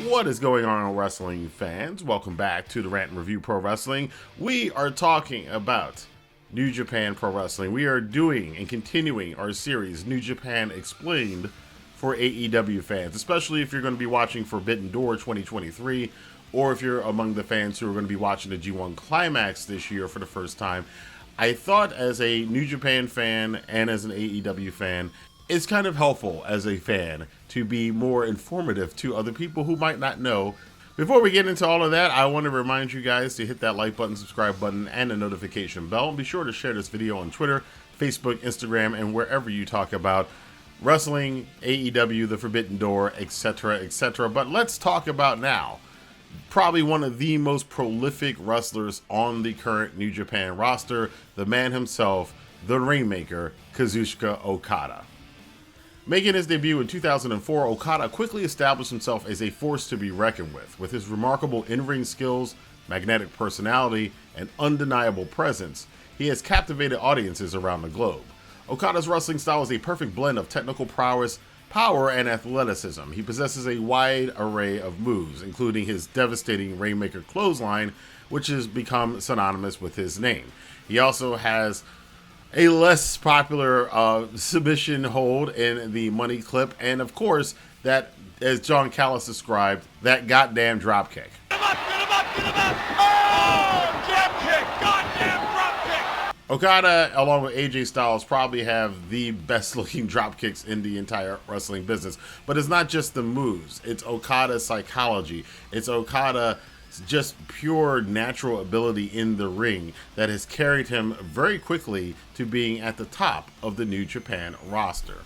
What is going on, wrestling fans? Welcome back to the Rantin Review Pro Wrestling. We are talking about New Japan Pro Wrestling. We are doing and continuing our series, New Japan Explained, for AEW fans, especially if you're going to be watching Forbidden Door 2023, or if you're among the fans who are going to be watching the G1 Climax this year for the first time. I thought as a New Japan fan and as an AEW fan, it's kind of helpful as a fan to be more informative to other people who might not know. Before we get into all of that, I want to remind you guys to hit that like button, subscribe button, and the notification bell. And be sure to share this video on Twitter, Facebook, Instagram, and wherever you talk about wrestling, AEW, the Forbidden Door, etc., etc. But let's talk about now probably one of the most prolific wrestlers on the current New Japan roster, the man himself, the Rainmaker, Kazuchika Okada. Making his debut in 2004, Okada quickly established himself as a force to be reckoned with. With his remarkable in-ring skills, magnetic personality, and undeniable presence, he has captivated audiences around the globe. Okada's wrestling style is a perfect blend of technical prowess, power, and athleticism. He possesses a wide array of moves, including his devastating Rainmaker clothesline, which has become synonymous with his name. He also has a less popular submission hold in the money clip, and of course, that, as John Callis described, that goddamn drop kick. Get him up, get him up, get him up! Oh, drop kick, goddamn drop kick! Okada, along with AJ Styles, probably have the best looking drop kicks in the entire wrestling business. But it's not just the moves, it's Okada's psychology. It's Okada just pure natural ability in the ring that has carried him very quickly to being at the top of the New Japan roster.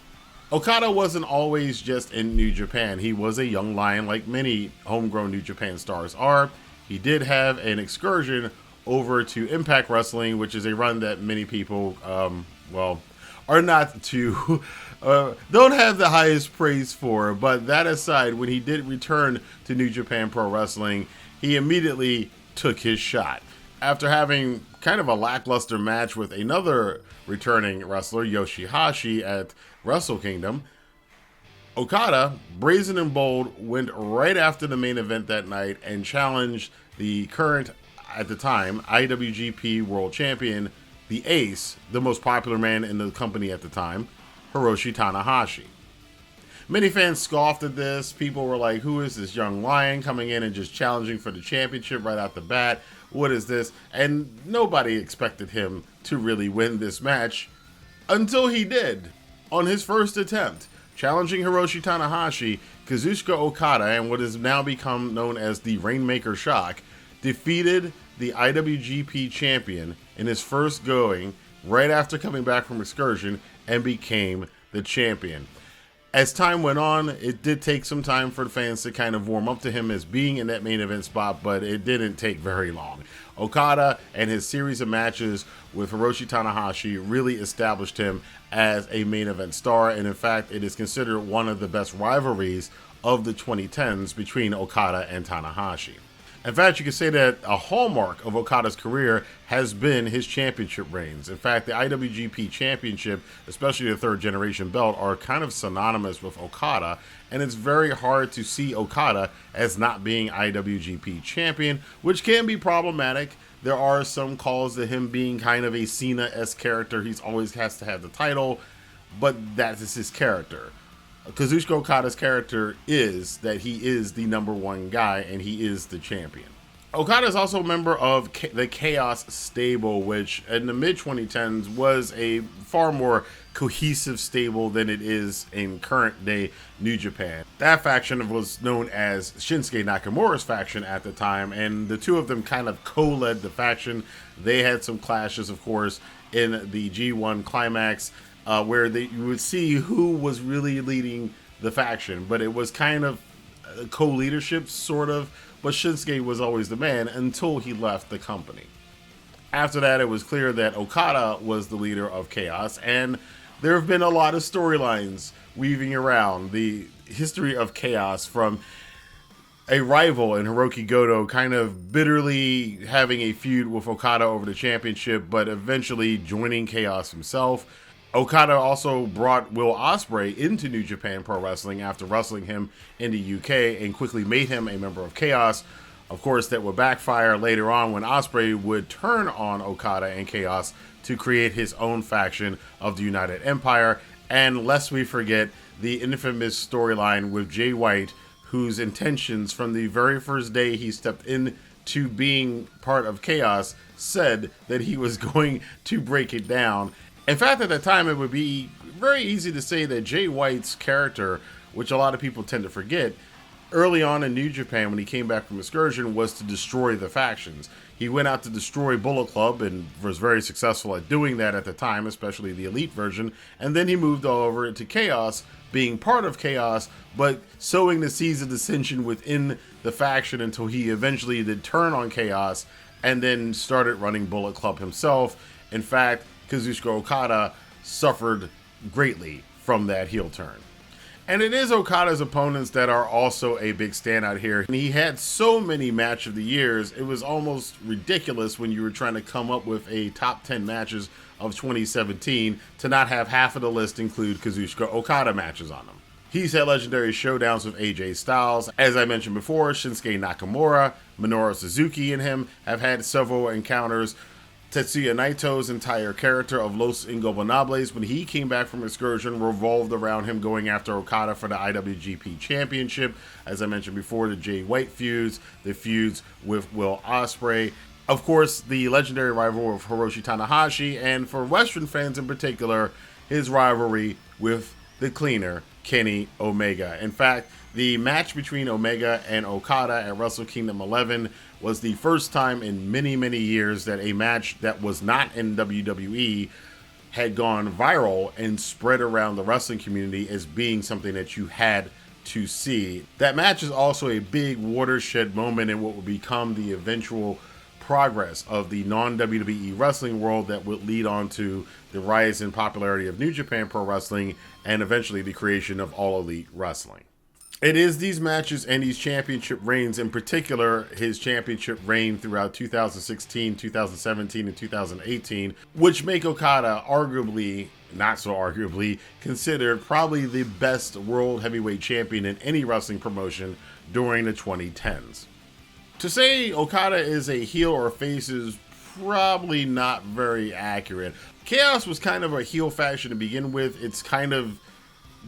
Okada wasn't always just in New Japan. He was a young lion like many homegrown New Japan stars are. He did have an excursion over to Impact Wrestling, which is a run that many people, are not too, don't have the highest praise for. But that aside, when he did return to New Japan Pro Wrestling, he immediately took his shot. After having kind of a lackluster match with another returning wrestler, Yoshihashi, at Wrestle Kingdom, Okada, brazen and bold, went right after the main event that night and challenged the current, at the time, IWGP World Champion, the Ace, the most popular man in the company at the time, Hiroshi Tanahashi. Many fans scoffed at this. People were like, who is this young lion coming in and just challenging for the championship right out the bat? What is this? And nobody expected him to really win this match until he did. On his first attempt, challenging Hiroshi Tanahashi, Kazuchika Okada, and what has now become known as the Rainmaker Shock, defeated the IWGP champion in his first going right after coming back from excursion and became the champion. As time went on, it did take some time for the fans to kind of warm up to him as being in that main event spot, but it didn't take very long. Okada and his series of matches with Hiroshi Tanahashi really established him as a main event star, and in fact, it is considered one of the best rivalries of the 2010s between Okada and Tanahashi. In fact, you could say that a hallmark of Okada's career has been his championship reigns. In fact, the IWGP Championship, especially the third generation belt, are kind of synonymous with Okada, and it's very hard to see Okada as not being IWGP champion, which can be problematic. There are some calls to him being kind of a Cena-esque character. He's always has to have the title, but that is his character. Kazuchika Okada's character is that he is the number one guy and he is the champion. Okada is also a member of the Chaos stable, which in the mid-2010s was a far more cohesive stable than it is in current day New Japan. That faction was known as Shinsuke Nakamura's faction at the time, and the two of them kind of co-led the faction. They had some clashes, of course, in the G1 Climax, where you would see who was really leading the faction, but it was kind of co-leadership, sort of, but Shinsuke was always the man until he left the company. After that, it was clear that Okada was the leader of Chaos, and there have been a lot of storylines weaving around the history of Chaos, from a rival in Hiroki Goto kind of bitterly having a feud with Okada over the championship, but eventually joining Chaos himself. Okada also brought Will Ospreay into New Japan Pro Wrestling after wrestling him in the UK and quickly made him a member of Chaos. Of course, that would backfire later on when Ospreay would turn on Okada and Chaos to create his own faction of the United Empire. And lest we forget the infamous storyline with Jay White, whose intentions from the very first day he stepped into being part of Chaos said that he was going to break it down. In fact, at the time, it would be very easy to say that Jay White's character, which a lot of people tend to forget, early on in New Japan when he came back from Excursion, was to destroy the factions. He went out to destroy Bullet Club and was very successful at doing that at the time, especially the Elite version. And then he moved all over into Chaos, being part of Chaos, but sowing the seeds of dissension within the faction until he eventually did turn on Chaos and then started running Bullet Club himself. In fact, Kazuchika Okada suffered greatly from that heel turn. And it is Okada's opponents that are also a big standout here. And he had so many match of the years, it was almost ridiculous when you were trying to come up with a top 10 matches of 2017 to not have half of the list include Kazuchika Okada matches on them. He's had legendary showdowns with AJ Styles. As I mentioned before, Shinsuke Nakamura, Minoru Suzuki and him have had several encounters. Tetsuya Naito's entire character of Los Ingobernables, when he came back from Excursion, revolved around him going after Okada for the IWGP Championship. As I mentioned before, the Jay White feuds, the feuds with Will Ospreay. Of course, the legendary rivalry with Hiroshi Tanahashi, and for Western fans in particular, his rivalry with the cleaner, Kenny Omega. In fact, the match between Omega and Okada at Wrestle Kingdom 11 was the first time in many, many years that a match that was not in WWE had gone viral and spread around the wrestling community as being something that you had to see. That match is also a big watershed moment in what would become the eventual progress of the non-WWE wrestling world that would lead on to the rise in popularity of New Japan Pro Wrestling and eventually the creation of All Elite Wrestling. It is these matches and these championship reigns, in particular his championship reign throughout 2016, 2017, and 2018, which make Okada arguably, not so arguably, considered probably the best world heavyweight champion in any wrestling promotion during the 2010s. To say Okada is a heel or face is probably not very accurate. Chaos was kind of a heel faction to begin with. It's kind of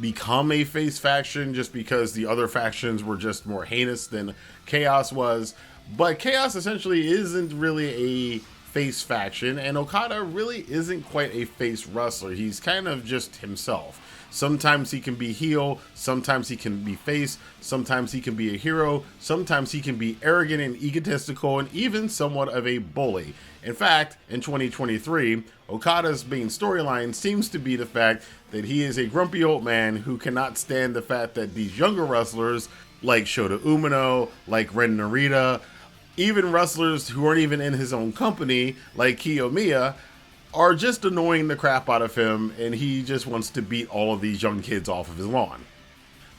become a face faction just because the other factions were just more heinous than Chaos was. But Chaos essentially isn't really a face faction, and Okada really isn't quite a face wrestler. He's kind of just himself. Sometimes he can be heel, sometimes he can be face, sometimes he can be a hero, sometimes he can be arrogant and egotistical, and even somewhat of a bully. In fact, in 2023, Okada's main storyline seems to be the fact that he is a grumpy old man who cannot stand the fact that these younger wrestlers, like Shota Umino, like Ren Narita, even wrestlers who aren't even in his own company, like Kiyomiya, are just annoying the crap out of him, and he just wants to beat all of these young kids off of his lawn.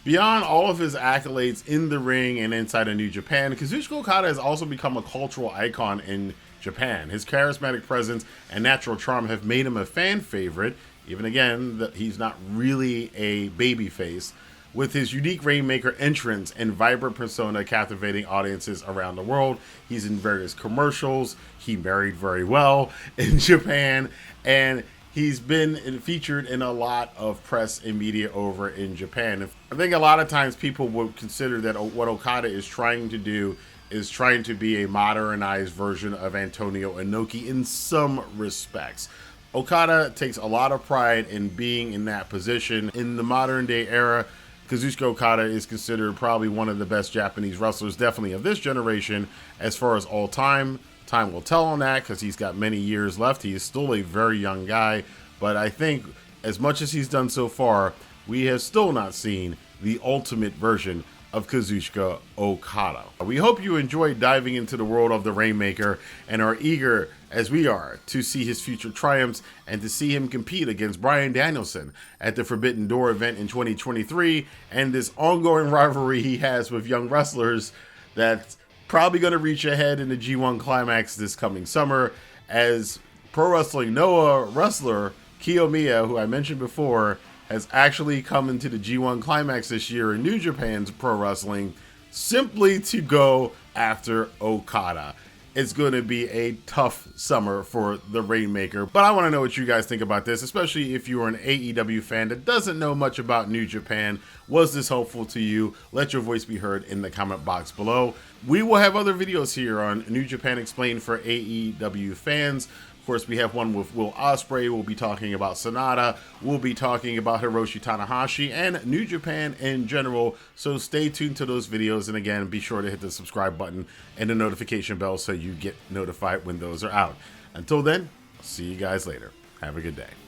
Beyond all of his accolades in the ring and inside of New Japan, Kazuchika Okada has also become a cultural icon in Japan. His charismatic presence and natural charm have made him a fan favorite, even again, that he's not really a babyface, with his unique Rainmaker entrance and vibrant persona captivating audiences around the world. He's in various commercials. He married very well in Japan, and he's been featured in a lot of press and media over in Japan. I think a lot of times people would consider that what Okada is trying to do is trying to be a modernized version of Antonio Inoki in some respects. Okada takes a lot of pride in being in that position. In the modern day era, Kazuchika Okada is considered probably one of the best Japanese wrestlers, definitely of this generation, as far as all time. Time will tell on that because he's got many years left. He is still a very young guy, but I think as much as he's done so far, we have still not seen the ultimate version of Kazuchika Okada. We hope you enjoyed diving into the world of the Rainmaker and are eager, as we are, to see his future triumphs and to see him compete against Bryan Danielson at the Forbidden Door event in 2023 and this ongoing rivalry he has with young wrestlers that's probably going to reach ahead in the G1 Climax this coming summer as Pro Wrestling Noah wrestler Kiyomiya, who I mentioned before, has actually come into the G1 Climax this year in New Japan's pro wrestling simply to go after Okada. It's going to be a tough summer for the Rainmaker, but I want to know what you guys think about this, especially if you're an AEW fan that doesn't know much about New Japan. Was this helpful to you? Let your voice be heard in the comment box below. We will have other videos here on New Japan Explained for AEW fans. Of course, we have one with Will Ospreay. We'll be talking about Sonata. We'll be talking about Hiroshi Tanahashi and New Japan in general. So stay tuned to those videos. And again, be sure to hit the subscribe button and the notification bell so you get notified when those are out. Until then, I'll see you guys later. Have a good day.